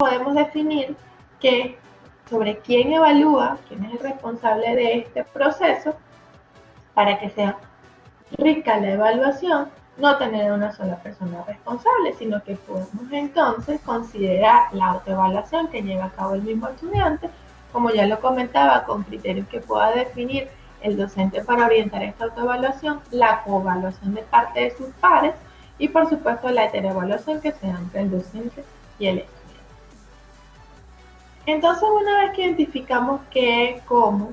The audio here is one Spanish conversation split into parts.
podemos definir que sobre quién evalúa, quién es el responsable de este proceso, para que sea rica la evaluación, no tener una sola persona responsable, sino que podemos entonces considerar la autoevaluación que lleva a cabo el mismo estudiante, como ya lo comentaba, con criterios que pueda definir el docente para orientar esta autoevaluación, la coevaluación de parte de sus pares y por supuesto la heteroevaluación que se da entre el docente y el estudiante. Entonces, una vez que identificamos qué, cómo,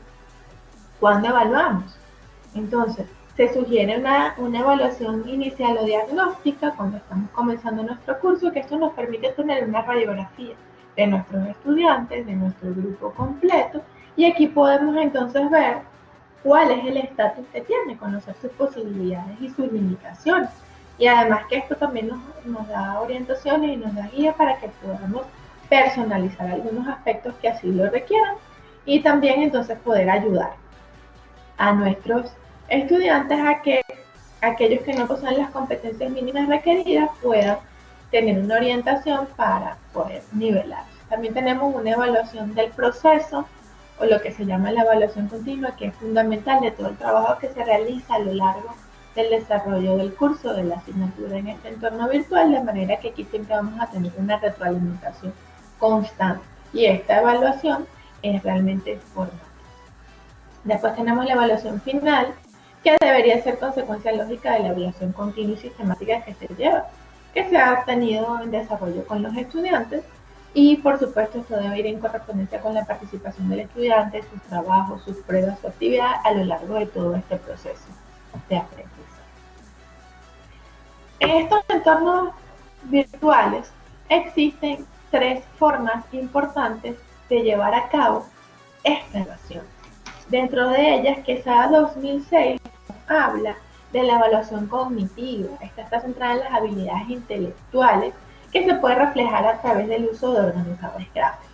cuándo evaluamos, entonces se sugiere una evaluación inicial o diagnóstica cuando estamos comenzando nuestro curso, que esto nos permite tener una radiografía de nuestros estudiantes, de nuestro grupo completo, y aquí podemos entonces ver cuál es el estatus que tiene, conocer sus posibilidades y sus limitaciones. Y además que esto también nos da orientaciones y nos da guía para que podamos personalizar algunos aspectos que así lo requieran y también entonces poder ayudar a nuestros estudiantes a que aquellos que no poseen las competencias mínimas requeridas puedan tener una orientación para poder nivelar. También tenemos una evaluación del proceso o lo que se llama la evaluación continua, que es fundamental de todo el trabajo que se realiza a lo largo del desarrollo del curso, de la asignatura en este entorno virtual, de manera que aquí siempre vamos a tener una retroalimentación constante y esta evaluación es realmente formativa. Después tenemos la evaluación final, que debería ser consecuencia lógica de la evaluación continua y sistemática que se lleva, que se ha tenido en desarrollo con los estudiantes y por supuesto esto debe ir en correspondencia con la participación del estudiante, sus trabajos, sus pruebas, su actividad a lo largo de todo este proceso de aprendizaje. En estos entornos virtuales existen tres formas importantes de llevar a cabo esta evaluación. Dentro de ellas, QUESADA 2006 habla de la evaluación cognitiva. Esta está centrada en las habilidades intelectuales que se puede reflejar a través del uso de organizadores gráficos.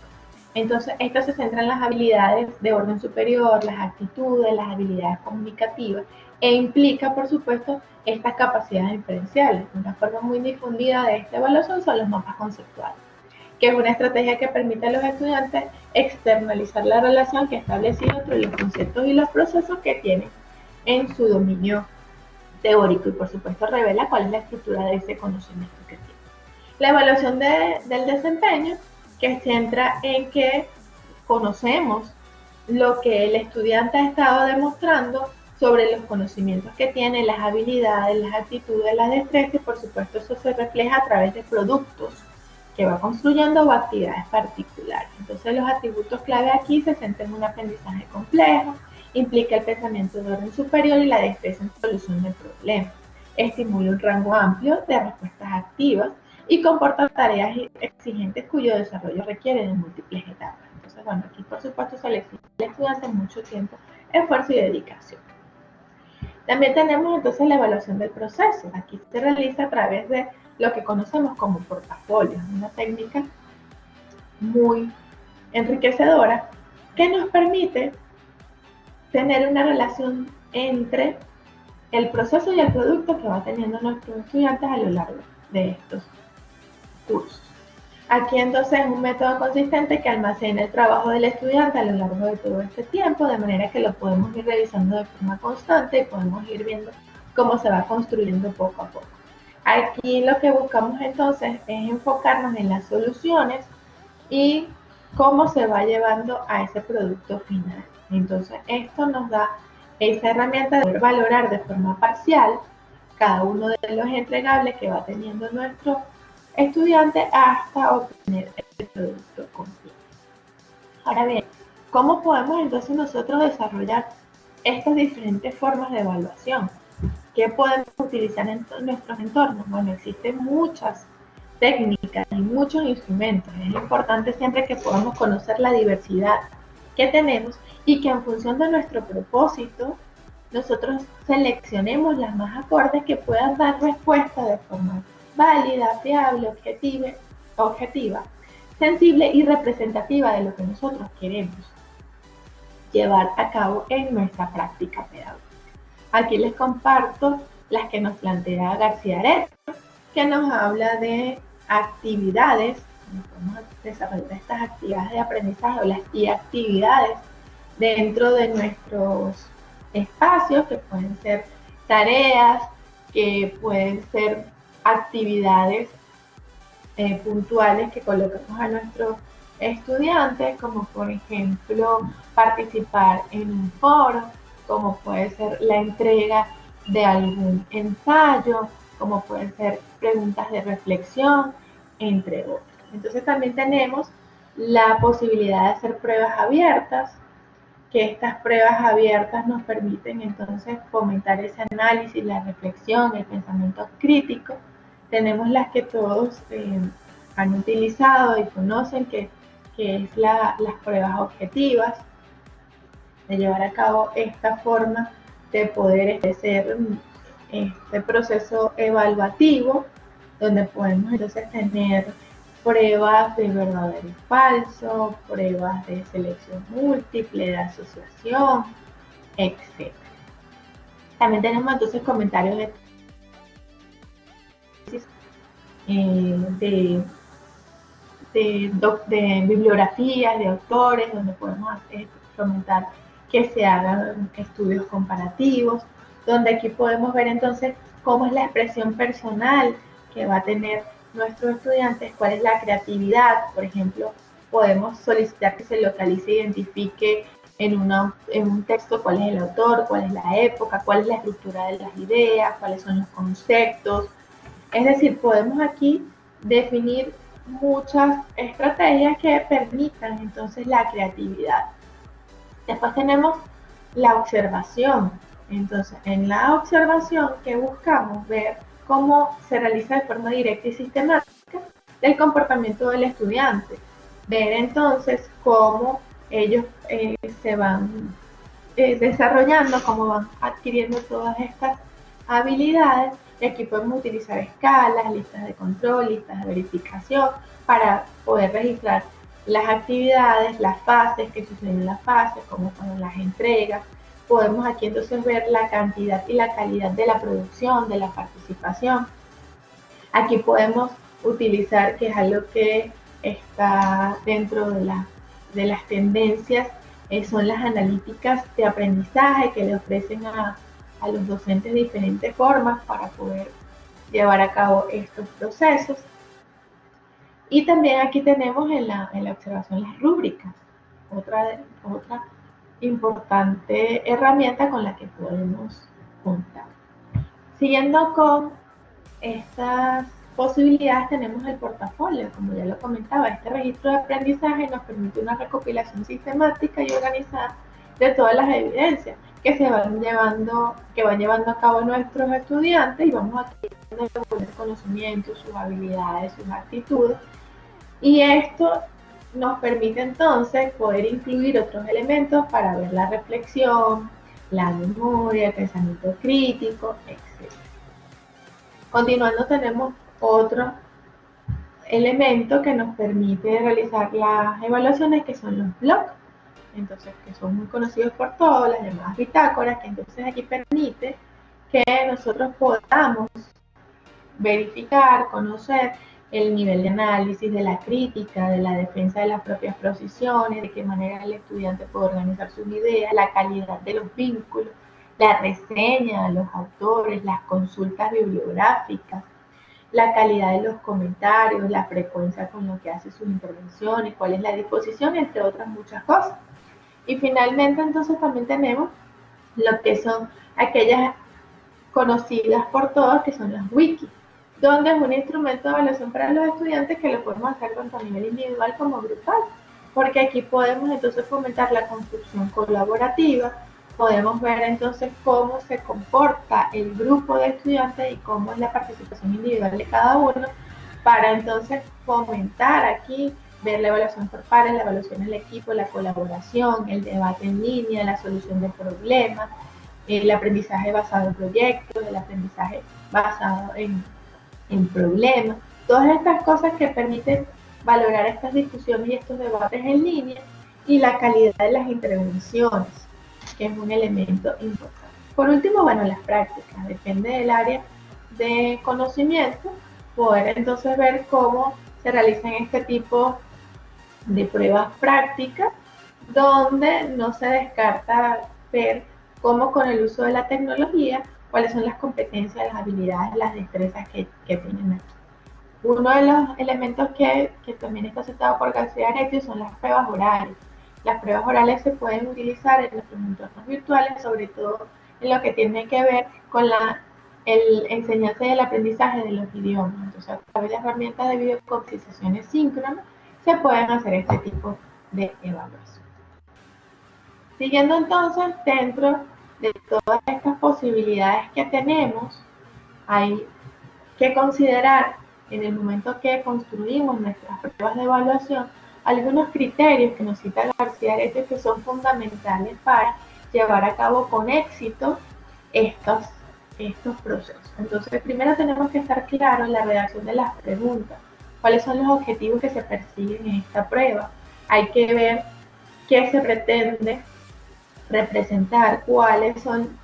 Entonces, esto se centra en las habilidades de orden superior, las actitudes, las habilidades comunicativas e implica, por supuesto, estas capacidades diferenciales. Una forma muy difundida de esta evaluación son los mapas conceptuales, que es una estrategia que permite a los estudiantes externalizar la relación que ha establecido entre los conceptos y los procesos que tienen en su dominio teórico y por supuesto revela cuál es la estructura de ese conocimiento que tiene. La evaluación del desempeño, que se centra en que conocemos lo que el estudiante ha estado demostrando sobre los conocimientos que tiene, las habilidades, las actitudes, las destrezas y por supuesto eso se refleja a través de productos que va construyendo o actividades particulares. Entonces los atributos clave aquí se centran en un aprendizaje complejo, implica el pensamiento de orden superior y la destreza en solución de problemas. Estimula un rango amplio de respuestas activas y comporta tareas exigentes cuyo desarrollo requiere de múltiples etapas. Entonces, bueno, aquí por supuesto se le exige al estudiante mucho tiempo, esfuerzo y dedicación. También tenemos entonces la evaluación del proceso. Aquí se realiza a través de lo que conocemos como portafolios, una técnica muy enriquecedora que nos permite tener una relación entre el proceso y el producto que va teniendo nuestros estudiantes a lo largo de estos cursos. Aquí entonces es un método consistente que almacena el trabajo del estudiante a lo largo de todo este tiempo, de manera que lo podemos ir revisando de forma constante y podemos ir viendo cómo se va construyendo poco a poco. Aquí lo que buscamos entonces es enfocarnos en las soluciones y cómo se va llevando a ese producto final. Entonces esto nos da esa herramienta de poder valorar de forma parcial cada uno de los entregables que va teniendo nuestro estudiante hasta obtener el producto completo. Ahora bien, ¿cómo podemos entonces nosotros desarrollar estas diferentes formas de evaluación? ¿Qué podemos utilizar en nuestros entornos? Bueno, existen muchas técnicas y muchos instrumentos. Es importante siempre que podamos conocer la diversidad que tenemos y que en función de nuestro propósito nosotros seleccionemos las más acordes que puedan dar respuesta de forma válida, fiable, objetiva, sensible y representativa de lo que nosotros queremos llevar a cabo en nuestra práctica pedagógica. Aquí les comparto las que nos plantea García Areto, que nos habla de actividades Podemos desarrollar estas actividades de aprendizaje y actividades dentro de nuestros espacios, que pueden ser tareas, que pueden ser actividades puntuales que colocamos a nuestros estudiantes, como por ejemplo participar en un foro, como puede ser la entrega de algún ensayo, como pueden ser preguntas de reflexión, entre otros. Entonces también tenemos la posibilidad de hacer pruebas abiertas, que estas pruebas abiertas nos permiten entonces fomentar ese análisis, la reflexión, el pensamiento crítico. Tenemos las que todos han utilizado y conocen, que es las pruebas objetivas, de llevar a cabo esta forma de poder establecer este proceso evaluativo, donde podemos entonces tener pruebas de verdadero y falso, pruebas de selección múltiple, de asociación, etc. También tenemos entonces comentarios de bibliografías, de autores, donde podemos fomentar que se hagan estudios comparativos, donde aquí podemos ver entonces cómo es la expresión personal que va a tener nuestros estudiantes, cuál es la creatividad. Por ejemplo, podemos solicitar que se localice e identifique en un texto cuál es el autor, cuál es la época, cuál es la estructura de las ideas, cuáles son los conceptos. Es decir, podemos aquí definir muchas estrategias que permitan entonces la creatividad. Después tenemos la observación. Entonces, en la observación, que buscamos ver cómo se realiza de forma directa y sistemática el comportamiento del estudiante. Ver entonces cómo ellos se van desarrollando, cómo van adquiriendo todas estas habilidades. Y aquí podemos utilizar escalas, listas de control, listas de verificación, para poder registrar las actividades, las fases, que suceden en las fases, cómo fueron las entregas. Podemos aquí entonces ver la cantidad y la calidad de la producción, de la participación. Aquí podemos utilizar, que es algo que está dentro de las tendencias, son las analíticas de aprendizaje, que le ofrecen a los docentes diferentes formas para poder llevar a cabo estos procesos. Y también aquí tenemos en la observación las rúbricas, otra importante herramienta con la que podemos contar. Siguiendo con estas posibilidades, tenemos el portafolio. Como ya lo comentaba, este registro de aprendizaje nos permite una recopilación sistemática y organizada de todas las evidencias que van llevando a cabo nuestros estudiantes, y vamos a poner conocimientos, sus habilidades, sus actitudes. Y esto nos permite entonces poder incluir otros elementos para ver la reflexión, la memoria, el pensamiento crítico, etc. Continuando, tenemos otro elemento que nos permite realizar las evaluaciones, que son los blogs, entonces, que son muy conocidos por todos, las llamadas bitácoras, que entonces aquí permite que nosotros podamos verificar, conocer el nivel de análisis, de la crítica, de la defensa de las propias posiciones, de qué manera el estudiante puede organizar sus ideas, la calidad de los vínculos, la reseña de los autores, las consultas bibliográficas, la calidad de los comentarios, la frecuencia con lo que hace sus intervenciones, cuál es la disposición, entre otras muchas cosas. Y finalmente, entonces, también tenemos lo que son aquellas conocidas por todos, que son las wikis, donde es un instrumento de evaluación para los estudiantes que lo podemos hacer tanto a nivel individual como grupal, porque aquí podemos entonces fomentar la construcción colaborativa, podemos ver entonces cómo se comporta el grupo de estudiantes y cómo es la participación individual de cada uno, para entonces fomentar aquí, ver la evaluación por pares, la evaluación en el equipo, la colaboración, el debate en línea, la solución de problemas, el aprendizaje basado en proyectos, el aprendizaje basado en problemas, todas estas cosas que permiten valorar estas discusiones y estos debates en línea, y la calidad de las intervenciones, que es un elemento importante. Por último, bueno, las prácticas, depende del área de conocimiento, poder entonces ver cómo se realizan este tipo de pruebas prácticas donde no se descarta ver cómo con el uso de la tecnología, cuáles son las competencias, las habilidades, las destrezas que tienen aquí. Uno de los elementos que también está aceptado por García Arecio son las pruebas orales. Las pruebas orales se pueden utilizar en nuestros entornos virtuales, sobre todo en lo que tiene que ver con la enseñanza y el aprendizaje de los idiomas. Entonces, a través de herramientas de videoconversaciones síncronas, se pueden hacer este tipo de evaluación. Siguiendo entonces, dentro de todas estas posibilidades que tenemos, hay que considerar en el momento que construimos nuestras pruebas de evaluación algunos criterios que nos cita García Arecio que son fundamentales para llevar a cabo con éxito estos procesos. Entonces, primero tenemos que estar claros en la redacción de las preguntas, cuáles son los objetivos que se persiguen en esta prueba. Hay que ver qué se pretende representar, cuáles son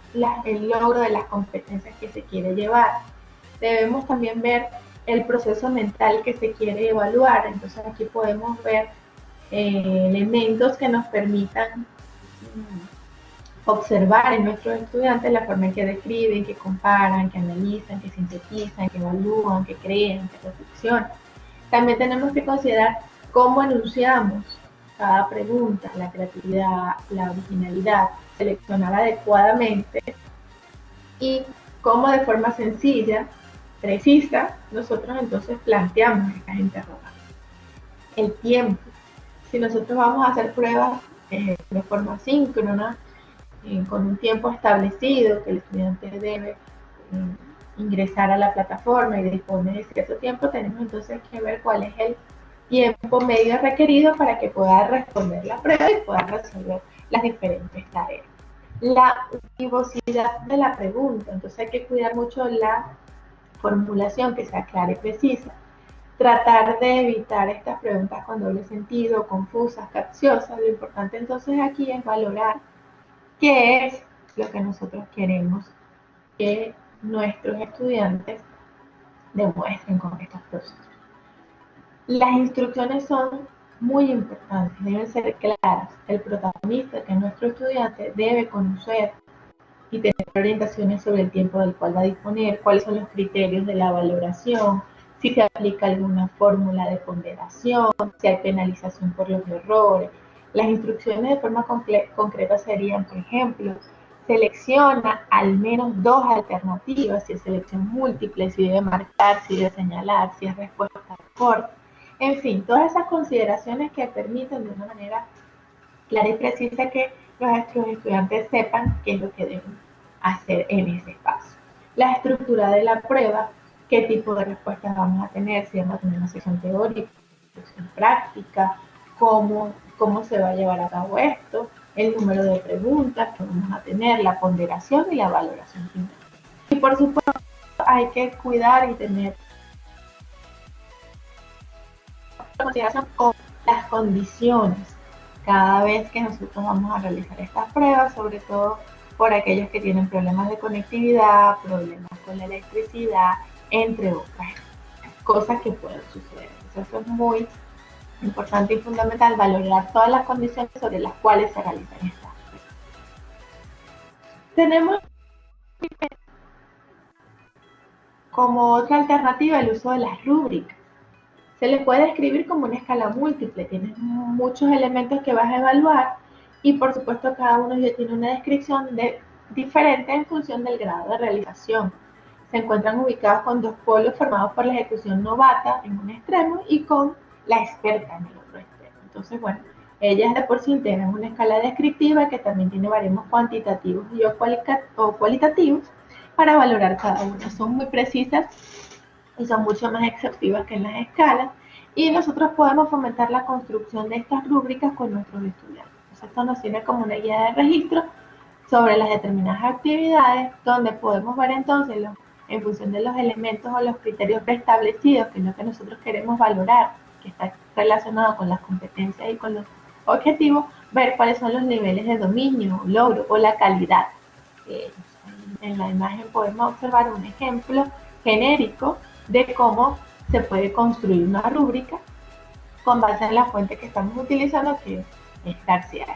el logro de las competencias que se quiere llevar. Debemos también ver el proceso mental que se quiere evaluar. Entonces aquí podemos ver elementos que nos permitan observar en nuestros estudiantes la forma en que describen, que comparan, que analizan, que sintetizan, que evalúan, que crean, que reflexionan. También tenemos que considerar cómo enunciamos cada pregunta, la creatividad, la originalidad, seleccionar adecuadamente y cómo de forma sencilla, precisa, nosotros entonces planteamos estas interrogantes. El tiempo. Si nosotros vamos a hacer pruebas de forma síncrona, con un tiempo establecido que el estudiante debe ingresar a la plataforma y dispone de cierto tiempo, tenemos entonces que ver cuál es el tiempo medio requerido para que pueda responder la prueba y pueda resolver las diferentes tareas. La univocidad de la pregunta, entonces hay que cuidar mucho la formulación que sea clara y precisa. Tratar de evitar estas preguntas con doble sentido, confusas, capciosas. Lo importante entonces aquí es valorar qué es lo que nosotros queremos que nuestros estudiantes demuestren con estos procesos. Las instrucciones son muy importantes, deben ser claras. El protagonista, que es nuestro estudiante, debe conocer y tener orientaciones sobre el tiempo del cual va a disponer, cuáles son los criterios de la valoración, si se aplica alguna fórmula de ponderación, si hay penalización por los errores. Las instrucciones de forma concreta serían, por ejemplo, selecciona al menos 2 alternativas, si es selección múltiple, si debe marcar, si debe señalar, si es respuesta corta. En fin, todas esas consideraciones que permiten de una manera clara y precisa que nuestros estudiantes sepan qué es lo que deben hacer en ese espacio. La estructura de la prueba, qué tipo de respuestas vamos a tener, si vamos a tener una sección teórica, una sección práctica, cómo se va a llevar a cabo esto, el número de preguntas que vamos a tener, la ponderación y la valoración final. Y por supuesto hay que cuidar y tener consideración con las condiciones cada vez que nosotros vamos a realizar estas pruebas, sobre todo por aquellos que tienen problemas de conectividad, problemas con la electricidad, entre otras cosas que pueden suceder. Entonces, eso es muy importante y fundamental, valorar todas las condiciones sobre las cuales se realizan estas pruebas. Tenemos como otra alternativa el uso de las rúbricas. Se le puede escribir como una escala múltiple, tienes muchos elementos que vas a evaluar y por supuesto cada uno ya tiene una descripción diferente en función del grado de realización. Se encuentran ubicados con 2 polos formados por la ejecución novata en un extremo y con la experta en el otro extremo. Entonces, bueno, ellas de por sí integran una escala descriptiva que también tiene baremos cuantitativos y o cualitativos para valorar cada una. Son muy precisas y son mucho más exhaustivas que en las escalas, y nosotros podemos fomentar la construcción de estas rúbricas con nuestros estudiantes. Entonces, esto nos sirve como una guía de registro sobre las determinadas actividades, donde podemos ver entonces, en función de los elementos o los criterios preestablecidos, que es lo que nosotros queremos valorar, que está relacionado con las competencias y con los objetivos, ver cuáles son los niveles de dominio, logro o la calidad. En la imagen podemos observar un ejemplo genérico de cómo se puede construir una rúbrica con base en la fuente que estamos utilizando, que es García.